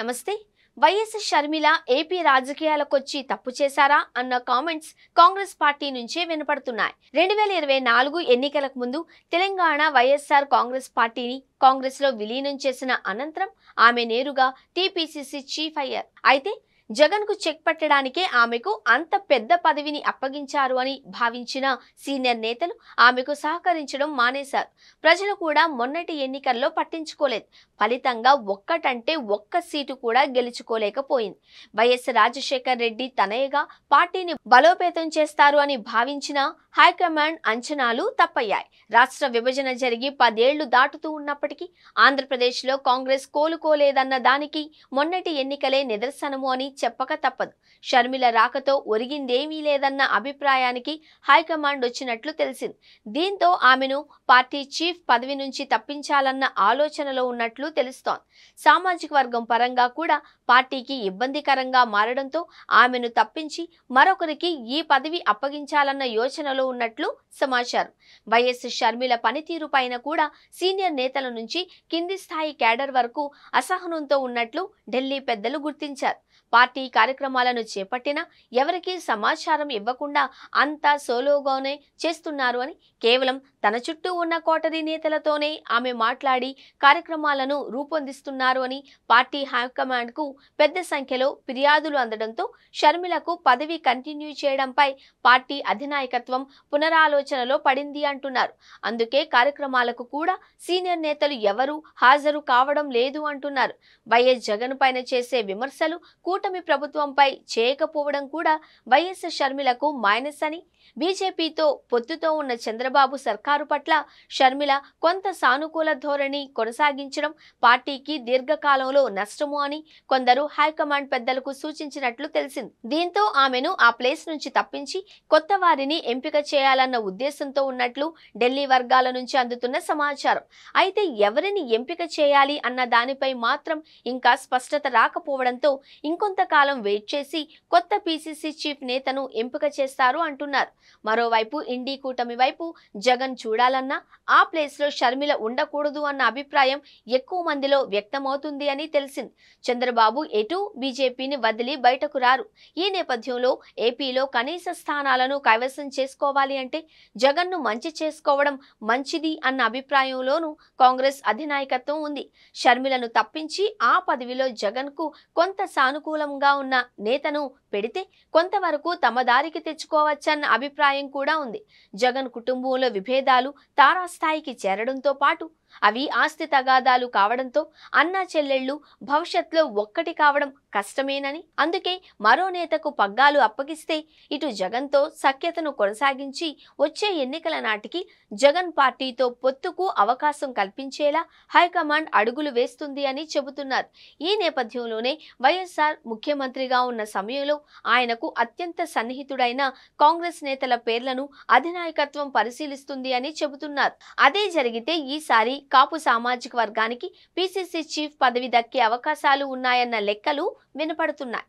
నమస్తే. YS Sharmila AP రాజకీయాలకొచ్చి తప్పు చేశారా అన్న కామెంట్స్ కాంగ్రెస్ పార్టీ నుంచే వినపడుతున్నాయి. 2024 ఎన్నికలకు ముందు తెలంగాణ వైఎస్ఆర్ కాంగ్రెస్ పార్టీని కాంగ్రెస్ లో విలీనం చేసిన అనంతరం ఆమె నేరుగా టీపీసీసీ చీఫ్ అయ్యారు. అయితే జగన్ కు చెక్ పెట్టడానికే ఆమెకు అంత పెద్ద పదవిని అప్పగించారు అని భావించిన సీనియర్ నేతలు ఆమెకు సహకరించడం మానేశారు. ప్రజలు కూడా మొన్నటి ఎన్నికల్లో పట్టించుకోలేదు. ఫలితంగా ఒక్కటంటే ఒక్క సీటు కూడా గెలుచుకోలేకపోయింది. వైఎస్ రాజశేఖర్ రెడ్డి తనయగా పార్టీని బలోపేతం చేస్తారు అని భావించిన హైకమాండ్ అంచనాలు తప్పయ్యాయి. రాష్ట్ర విభజన జరిగి 10 ఏళ్లు దాటుతూ ఉన్నప్పటికీ ఆంధ్రప్రదేశ్లో కాంగ్రెస్ కోలుకోలేదన్న దానికి మొన్నటి ఎన్నికలే నిదర్శనము అని చెప్పక తప్పదు. షర్మిల రాకతో ఒరిగిందేమీ లేదన్న అభిప్రాయానికి హైకమాండ్ వచ్చినట్లు తెలిసింది. దీంతో ఆమెను పార్టీ చీఫ్ పదవి నుంచి తప్పించాలన్న ఆలోచనలో ఉన్నట్లు తెలుస్తోంది. సామాజిక వర్గం పరంగా కూడా పార్టీకి ఇబ్బందికరంగా మారడంతో ఆమెను తప్పించి మరొకరికి ఈ పదవి అప్పగించాలన్న యోచనలో ఉన్నట్లు సమాచారం. వైఎస్ షర్మిల పనితీరు పైన కూడా సీనియర్ నేతల నుంచి కింది స్థాయి క్యాడర్ వరకు అసహనంతో ఉన్నట్లు ఢిల్లీ పెద్దలు గుర్తించారు. పార్టీ కార్యక్రమాలను చేపట్టినా ఎవరికీ సమాచారం ఇవ్వకుండా అంతా సోలోగానే చేస్తున్నారు అని, కేవలం తన చుట్టూ ఉన్న కోటరీ నేతలతోనే ఆమె మాట్లాడి కార్యక్రమాలను రూపొందిస్తున్నారు అని పార్టీ హైకమాండ్ కు పెద్ద సంఖ్యలో ఫిర్యాదులు అందడంతో షర్మిలకు పదవి కంటిన్యూ చేయడంపై పార్టీ అధినాయకత్వం పునరాలోచనలో పడింది అంటున్నారు. అందుకే కార్యక్రమాలకు కూడా సీనియర్ నేతలు ఎవరూ హాజరు కావడం లేదు అంటున్నారు. వైఎస్ జగన్ పైన చేసే విమర్శలు కూటమి ప్రభుత్వంపై చేయకపోవడం కూడా వైఎస్ షర్మిలకు మైనస్ అని, బీజేపీతో పొత్తుతో ఉన్న చంద్రబాబు సర్కారు పట్ల షర్మిల కొంత సానుకూల ధోరణి కొనసాగించడం పార్టీకి దీర్ఘకాలంలో నష్టము అని కొందరు హైకమాండ్ పెద్దలకు సూచించినట్లు తెలిసింది. దీంతో ఆమెను ఆ ప్లేస్ నుంచి తప్పించి కొత్త వారిని ఎంపిక చేయాలన్న ఉద్దేశంతో ఉన్నట్లు ఢిల్లీ వర్గాల నుంచి అందుతున్న సమాచారం. అయితే ఎవరిని ఎంపిక చేయాలి అన్న దానిపై మాత్రం ఇంకా స్పష్టత రాకపోవడంతో ఇంకొంతకాలం వెయిట్ చేసి కొత్త పీసీసీ చీఫ్ నేతను ఎంపిక చేస్తారు అంటున్నారు. మరోవైపు ఇండి కూటమి వైపు జగన్ చూడాలన్నా ఆ ప్లేస్ లో షర్మిల ఉండకూడదు అన్న అభిప్రాయం ఎక్కువ మందిలో వ్యక్తమవుతుంది అని తెలిసింది. చంద్రబాబు ఎటు బీజేపీని వదిలి బయటకు రారు. ఈ నేపథ్యంలో ఏపీలో కనీస స్థానాలను కైవసం చేసుకోవాలి అంటే జగన్ ను మంచి చేసుకోవడం మంచిది అన్న అభిప్రాయంలోనూ కాంగ్రెస్ అధినాయకత్వం ఉంది. షర్మిలను తప్పించి ఆ పదవిలో జగన్ కు కొంత సానుకూలంగా ఉన్న నేతను పెడితే కొంతవరకు తమ దారికి తెచ్చుకోవచ్చన్న అభిప్రాయం కూడా ఉంది. జగన్ కుటుంబంలో విభేదాలు తారాస్థాయికి చేరడంతో పాటు అవి ఆస్తి తగాదాలు కావడంతో అన్నా చెల్లెళ్లు భవిష్యత్తులో ఒక్కటి కావడం కష్టమేనని, అందుకే మరో నేతకు పగ్గాలు అప్పగిస్తే ఇటు జగన్తో సఖ్యతను కొనసాగించి వచ్చే ఎన్నికల నాటికి జగన్ పార్టీతో పొత్తుకు అవకాశం కల్పించేలా హైకమాండ్ అడుగులు వేస్తుంది అని చెబుతున్నారు. ఈ నేపథ్యంలోనే వైఎస్ఆర్ ముఖ్యమంత్రిగా ఉన్న సమయంలో ఆయనకు అత్యంత సన్నిహితుడైన కాంగ్రెస్ నేతల పేర్లను అధినాయకత్వం పరిశీలిస్తుంది అని చెబుతున్నారు. అదే జరిగితే ఈసారి కాపు సామాజిక వర్గానికి పీసీసీ చీఫ్ పదవి దక్కే అవకాశాలు ఉన్నాయన్న లెక్కలు వినపడుతున్నాయి.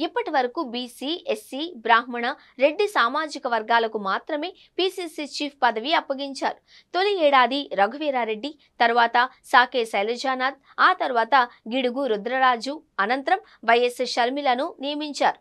ఇప్పటి వరకు బీసీ, ఎస్సీ, బ్రాహ్మణ, రెడ్డి సామాజిక వర్గాలకు మాత్రమే పీసీసీ చీఫ్ పదవి అప్పగించారు. తొలి ఏడాది రఘువీరారెడ్డి, తర్వాత సాకే శైలజానాథ్, ఆ తర్వాత గిడుగు రుద్రరాజు, అనంతరం వైఎస్ షర్మిలను నియమించారు.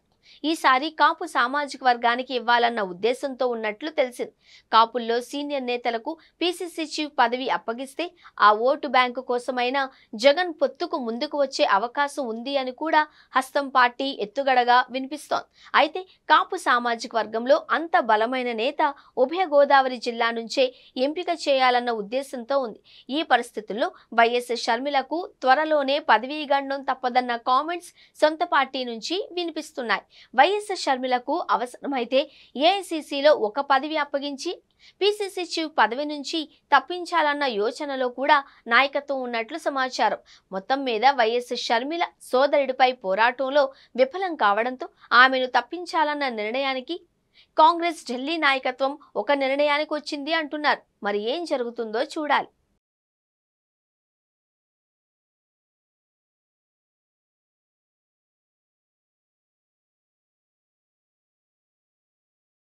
ఈసారి కాపు సామాజిక వర్గానికి ఇవ్వాలన్న ఉద్దేశంతో ఉన్నట్లు తెలిసింది. కాపుల్లో సీనియర్ నేతలకు పీసీసీ చీఫ్ పదవి అప్పగిస్తే ఆ ఓటు బ్యాంకు కోసమైనా జగన్ పొత్తుకు ముందుకు వచ్చే అవకాశం ఉంది అని కూడా హస్తం పార్టీ ఎత్తుగడగా వినిపిస్తోంది. అయితే కాపు సామాజిక వర్గంలో అంత బలమైన నేత ఉభయ గోదావరి జిల్లా నుంచే ఎంపిక చేయాలన్న ఉద్దేశంతో ఉంది. ఈ పరిస్థితుల్లో వైఎస్ షర్మిలకు త్వరలోనే పదవీ గండం తప్పదన్న కామెంట్స్ సొంత పార్టీ నుంచి వినిపిస్తున్నాయి. వైఎస్ షర్మిలకు అవసరమైతే ఏఐసీసీలో ఒక పదవి అప్పగించి పీసీసీ చీఫ్ పదవి నుంచి తప్పించాలన్న యోచనలో కూడా నాయకత్వం ఉన్నట్లు సమాచారం. మొత్తం మీద వైఎస్ షర్మిల సోదరుడిపై పోరాటంలో విఫలం కావడంతో ఆమెను తప్పించాలన్న నిర్ణయానికి కాంగ్రెస్ ఢిల్లీ నాయకత్వం ఒక నిర్ణయానికి వచ్చింది అంటున్నారు. మరి ఏం జరుగుతుందో చూడాలి.